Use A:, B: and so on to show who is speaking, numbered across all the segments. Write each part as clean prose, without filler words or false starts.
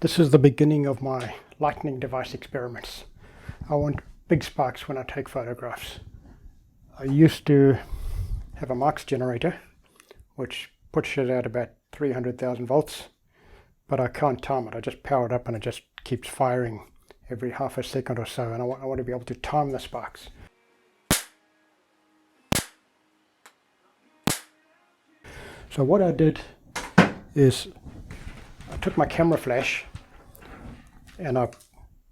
A: This is the beginning of my lightning device experiments. I want big sparks when I take photographs. I used to have a Marx generator, which pushes out about 300,000 volts, but I can't time it. I just power it up and it just keeps firing every half a second or so, and I want to be able to time the sparks. So what I did is I took my camera flash and I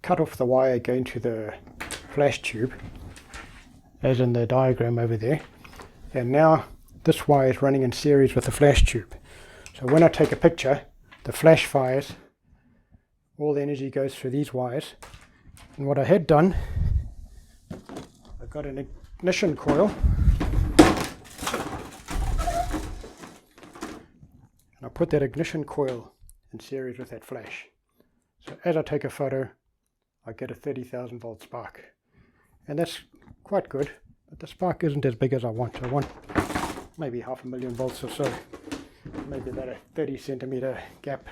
A: cut off the wire going to the flash tube, as in the diagram over there, and now this wire is running in series with the flash tube. So when I take a picture, the flash fires, all the energy goes through these wires. And what I had done, I got an ignition coil and I put that ignition coil in series with that flash. So as I take a photo, I get a 30,000 volt spark, and that's quite good, but the spark isn't as big as I want. I want maybe 500,000 volts or so, maybe about a 30 centimeter gap.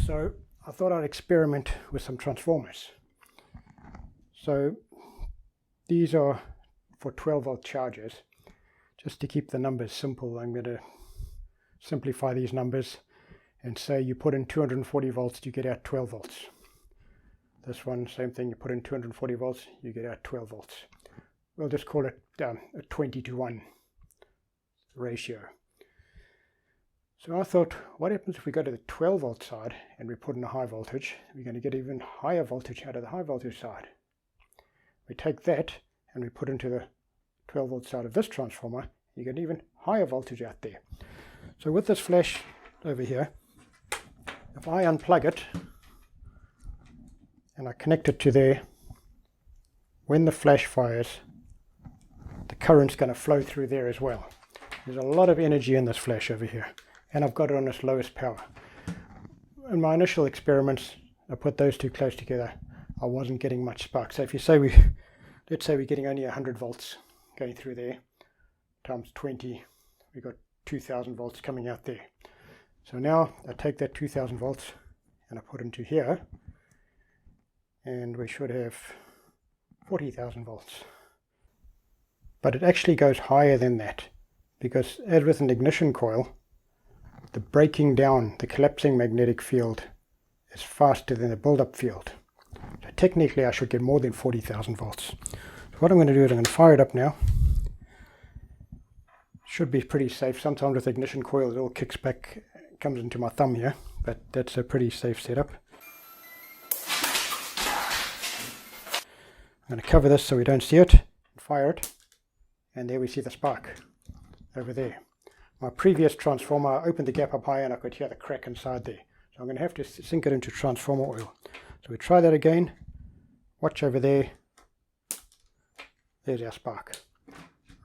A: So I thought I'd experiment with some transformers. So these are for 12 volt chargers. Just to keep the numbers simple, I'm going to simplify these numbers and say you put in 240 volts, you get out 12 volts. This one, same thing, you put in 240 volts, you get out 12 volts. We'll just call it a 20-to-1 ratio. So I thought, what happens if we go to the 12 volt side and we put in a high voltage? We're going to get even higher voltage out of the high voltage side. We take that and we put into the 12 volt side of this transformer, you get even higher voltage out there. So with this flash over here, if I unplug it and I connect it to there, when the flash fires, the current's going to flow through there as well. There's a lot of energy in this flash over here, and I've got it on its lowest power. In my initial experiments, I put those two close together, I wasn't getting much spark. So if you say let's say we're getting only 100 volts going through there, times 20, we've got 2000 volts coming out there. So now I take that 2000 volts and I put into here, and we should have 40,000 volts. But it actually goes higher than that, because as with an ignition coil, the breaking down, the collapsing magnetic field is faster than the build-up field. So technically I should get more than 40,000 volts. So what I'm going to do is I'm going to fire it up now. Should be pretty safe. Sometimes with ignition coils it all kicks back, comes into my thumb here, but that's a pretty safe setup. I'm going to cover this so we don't see it, fire it, and there we see the spark over there. My previous transformer, I opened the gap up high and I could hear the crack inside there. So I'm going to have to sink it into transformer oil. So we try that again. Watch over there. There's our spark.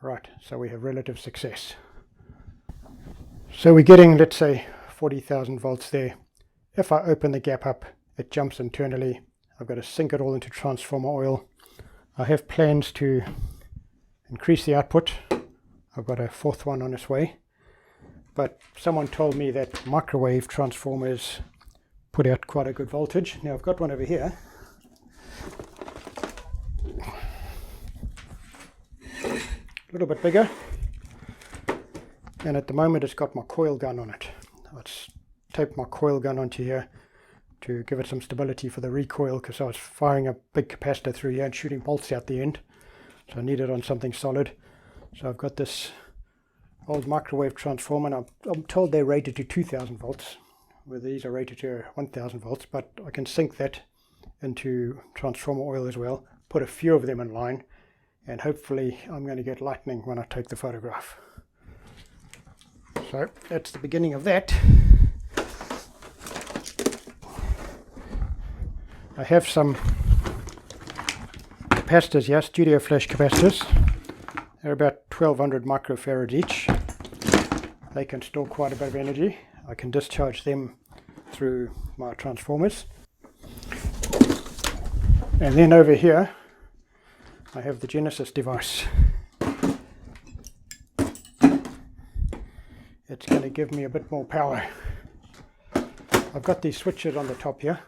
A: Right, so we have relative success. So we're getting, let's say, 40,000 volts there. If I open the gap up, it jumps internally. I've got to sink it all into transformer oil. I have plans to increase the output. I've got a fourth one on its way. But someone told me that microwave transformers put out quite a good voltage. Now I've got one over here. A little bit bigger, and at the moment it's got my coil gun on it. Let's tape my coil gun onto here to give it some stability for the recoil, because I was firing a big capacitor through here and shooting bolts out the end, so I need it on something solid. So I've got this old microwave transformer, and I'm told they're rated to 2000 volts, where these are rated to 1000 volts, but I can sink that into transformer oil as well, put a few of them in line, and hopefully I'm going to get lightning when I take the photograph. So that's the beginning of that. I have some capacitors here, studio flash capacitors. They're about 1200 microfarads each. They can store quite a bit of energy. I can discharge them through my transformers. And then over here I have the Genesis device. It's going to give me a bit more power. I've got these switches on the top here.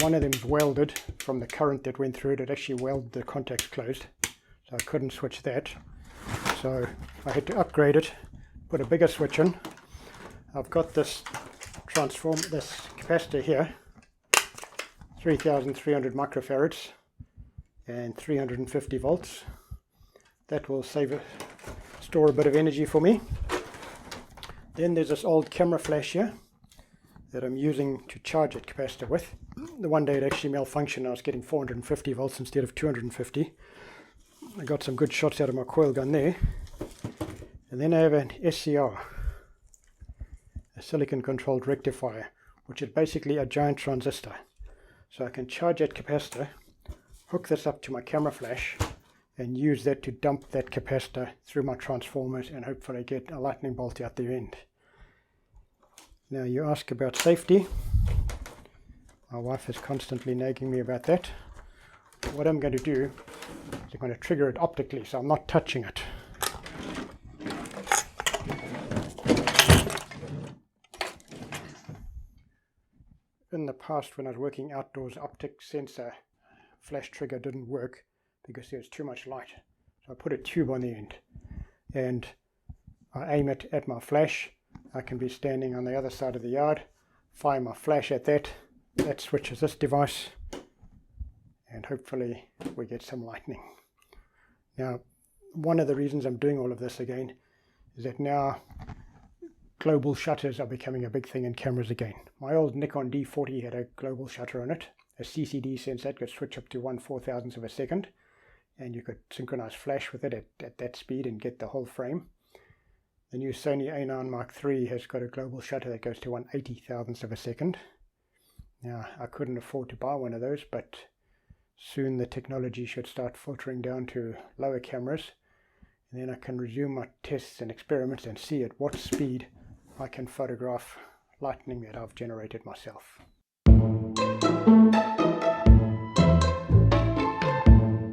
A: One of them is welded from the current that went through it. It actually welded the contacts closed, so I couldn't switch that. So I had to upgrade it, put a bigger switch in. I've got this capacitor here, 3,300 microfarads and 350 volts. That will store a bit of energy for me. Then there's this old camera flash here that I'm using to charge that capacitor with. The one day it actually malfunctioned. I was getting 450 volts instead of 250. I got some good shots out of my coil gun there. And then I have an SCR, a silicon controlled rectifier, which is basically a giant transistor. So I can charge that capacitor, hook this up to my camera flash, and use that to dump that capacitor through my transformers and hopefully get a lightning bolt out the end. Now you ask about safety. My wife is constantly nagging me about that. What I'm going to do is I'm going to trigger it optically, so I'm not touching it. In the past, when I was working outdoors, optic sensor flash trigger didn't work because there was too much light. So I put a tube on the end and I aim it at my flash. I can be standing on the other side of the yard, fire my flash at that. That switches this device and hopefully we get some lightning. Now, one of the reasons I'm doing all of this again is that now global shutters are becoming a big thing in cameras again. My old Nikon D40 had a global shutter on it, a CCD sensor that could switch up to 1/4000th of a second, and you could synchronize flash with it at that speed and get the whole frame. The new Sony A9 Mark III has got a global shutter that goes to 1/80,000th of a second. Now, I couldn't afford to buy one of those, but soon the technology should start filtering down to lower cameras, and then I can resume my tests and experiments and see at what speed I can photograph lightning that I've generated myself.